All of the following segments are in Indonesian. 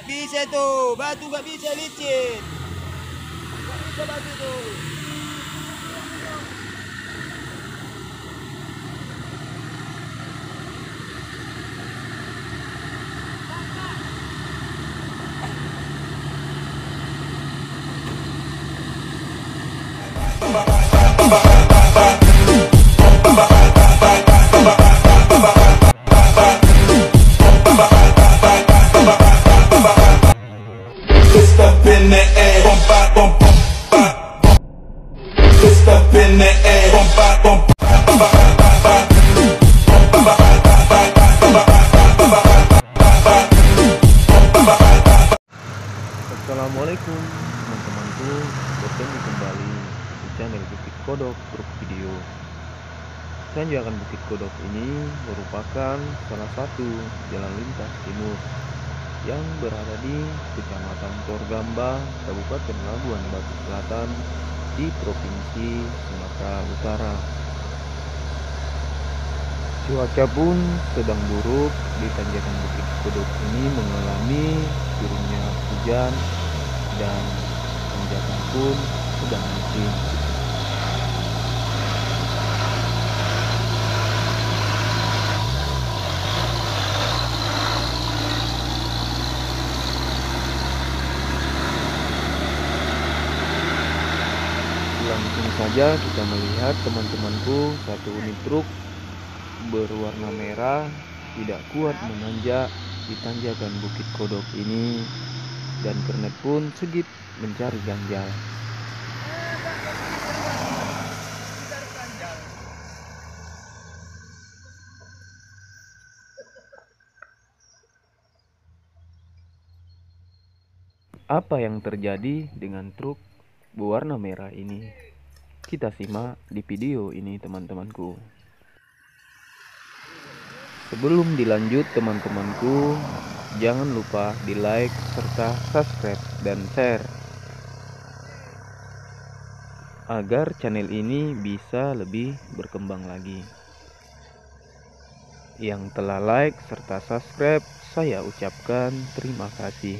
bisa tuh, batu nggak bisa licin. Nggak bisa batu tuh. Fist up in the air, bump, bop, bump, bump, bop. Fist up in the air, bump, bop, bump, bop, bop, bop, bop. Assalamualaikum teman-temanku, bertemu kembali di channel Bukit Kodok Truk Video. Tanjakan Bukit Kodok ini merupakan salah satu jalan lintas timur yang berada di Kecamatan Torgamba, Kabupaten Labuan Batu Selatan di Provinsi Sumatera Utara. Cuaca pun sedang buruk di tanjakan Bukit Kodok ini, mengalami turunnya hujan dan tanjakan pun sedang licin. Langsung saja kita melihat teman-temanku, satu unit truk berwarna merah tidak kuat menanjak di tanjakan Bukit Kodok ini, dan kernet pun segip mencari ganjal. Apa yang terjadi dengan truk berwarna merah ini? Kita simak di video ini teman-temanku. Sebelum dilanjut teman-temanku, jangan lupa di like serta subscribe dan share agar channel ini bisa lebih berkembang lagi. Yang telah like serta subscribe, saya ucapkan terima kasih.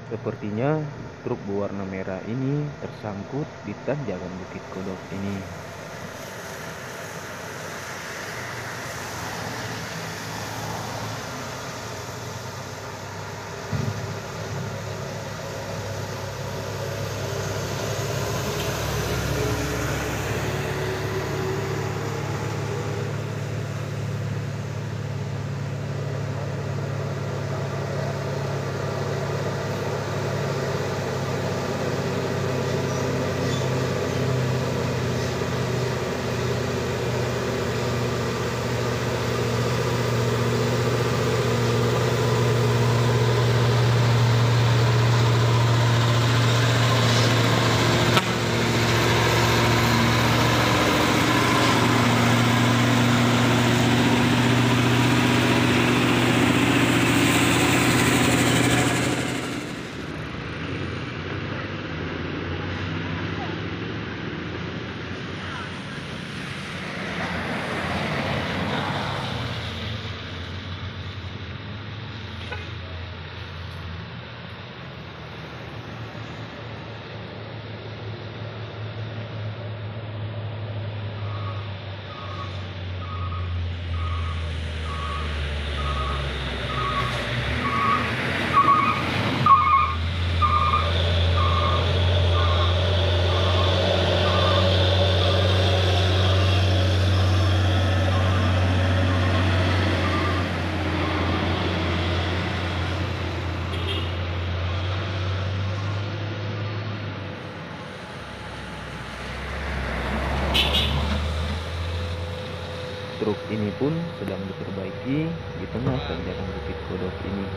Sepertinya truk berwarna merah ini tersangkut di tanjakan Bukit Kodok ini. Truk ini pun sedang diperbaiki di tengah tanjakan Bukit Kodok ini.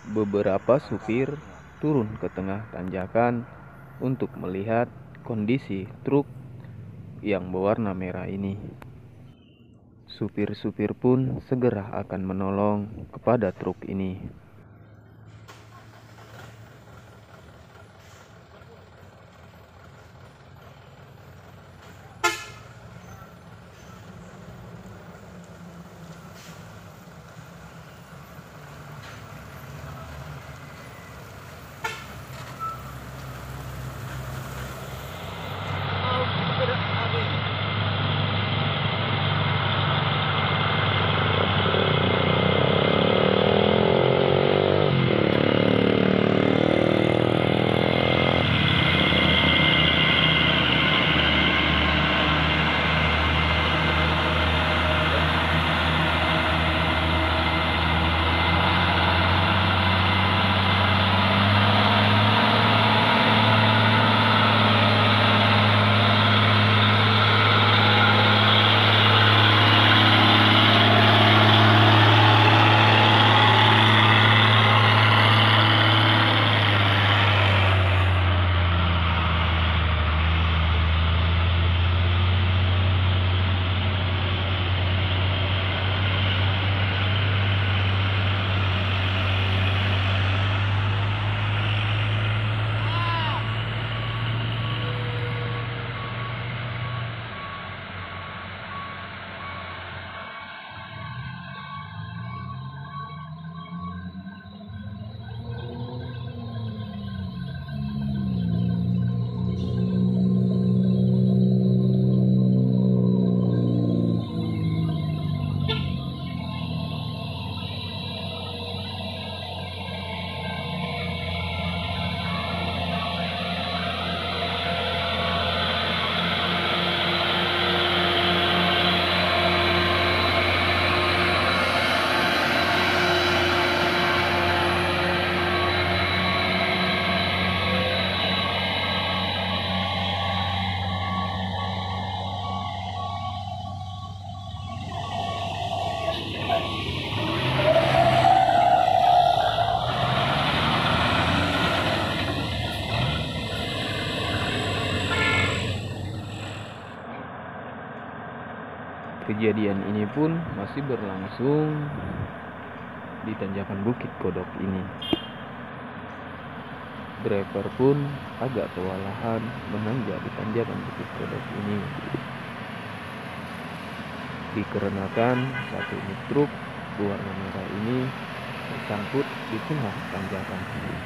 beberapa supir turun ke tengah tanjakan untuk melihat kondisi truk yang berwarna merah ini. Supir-supir pun segera akan menolong kepada truk ini. Kejadian ini pun masih berlangsung di tanjakan Bukit Kodok ini. Driver pun agak kewalahan menanjak di tanjakan Bukit Kodok ini, dikarenakan satu unit truk berwarna merah ini tersangkut di tengah tanjakan ini.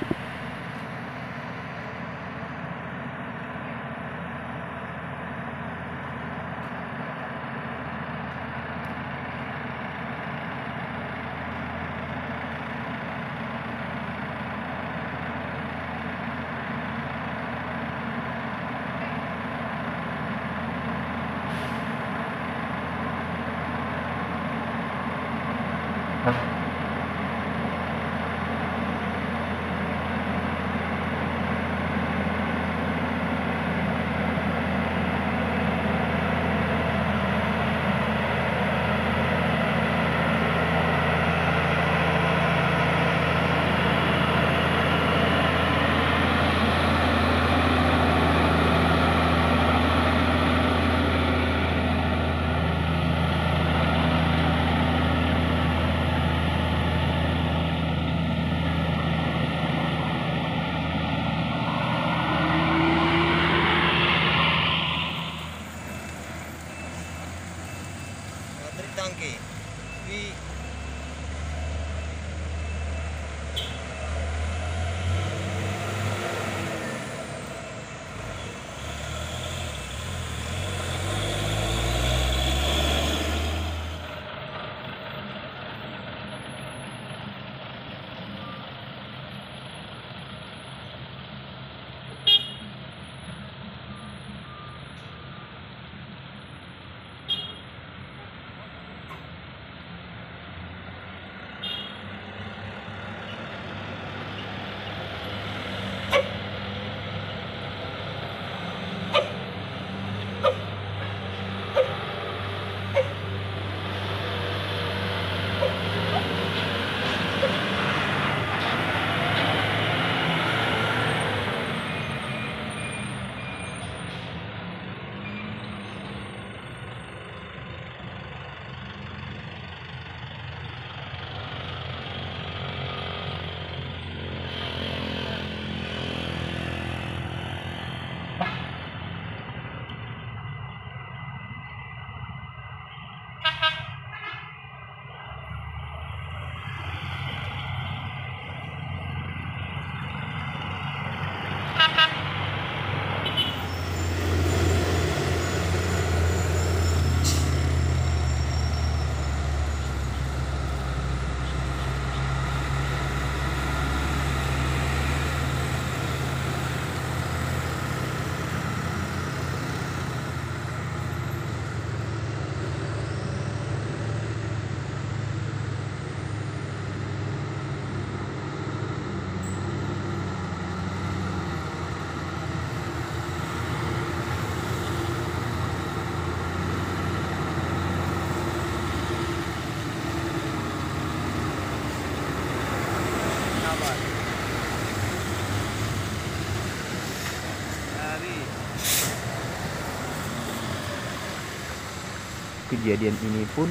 Kejadian ini pun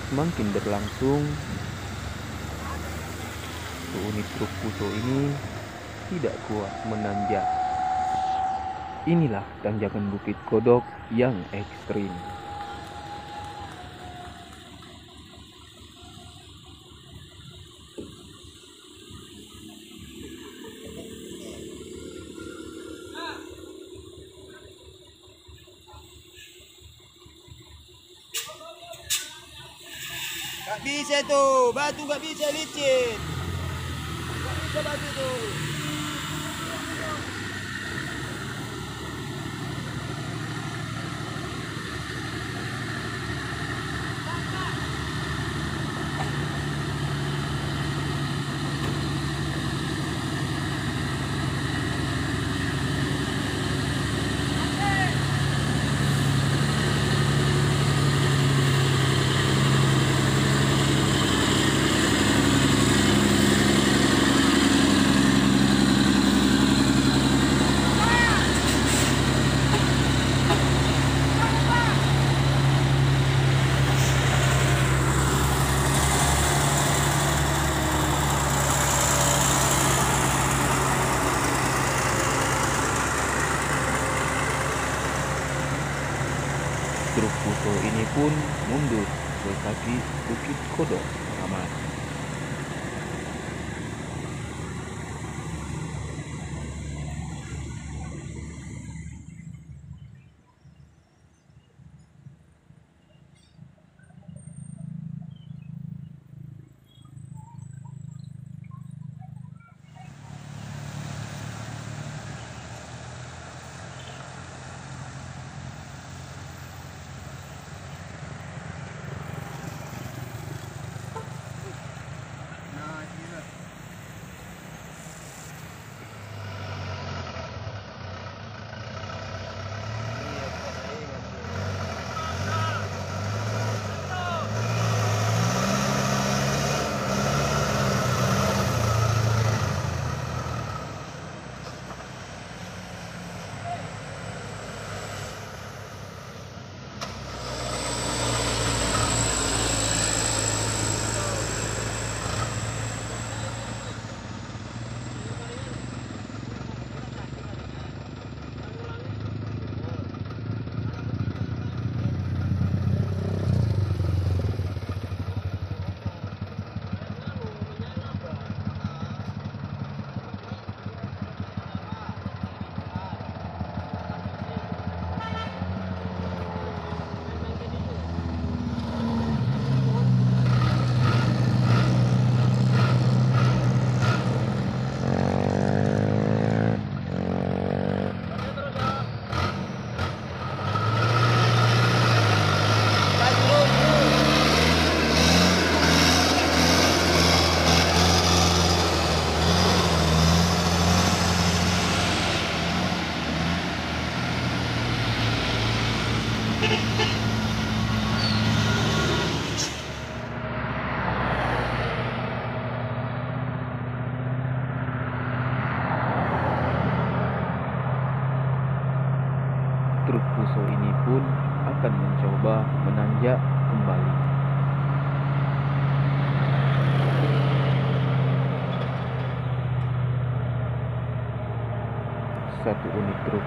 semakin berlangsung. Unit truk Fuso ini tidak kuat menanjak. Inilah tanjakan Bukit Kodok yang ekstrim. Gak bisa tuh, batu gak bisa licin. Gak bisa batu tuh. Truk Fuso ini pun mundur ke kaki Bukit Kodok aman. Truk Fuso ini pun akan mencoba menanjak kembali. Satu unit truk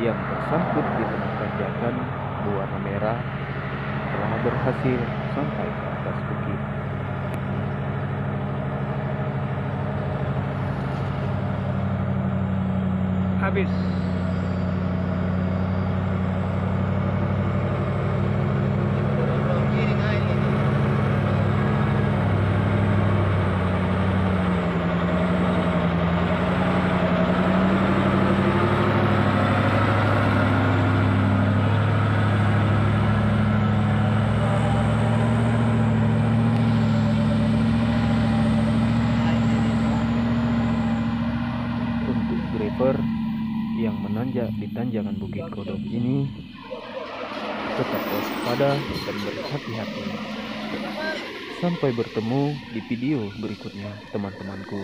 yang tersangkut di tengah tanjakan berwarna merah telah berhasil sampai ke atas bukit. Habis. Driver yang menanjak di tanjakan Bukit Kodok ini tetap waspada dan berhati-hati. Sampai bertemu di video berikutnya, teman-temanku.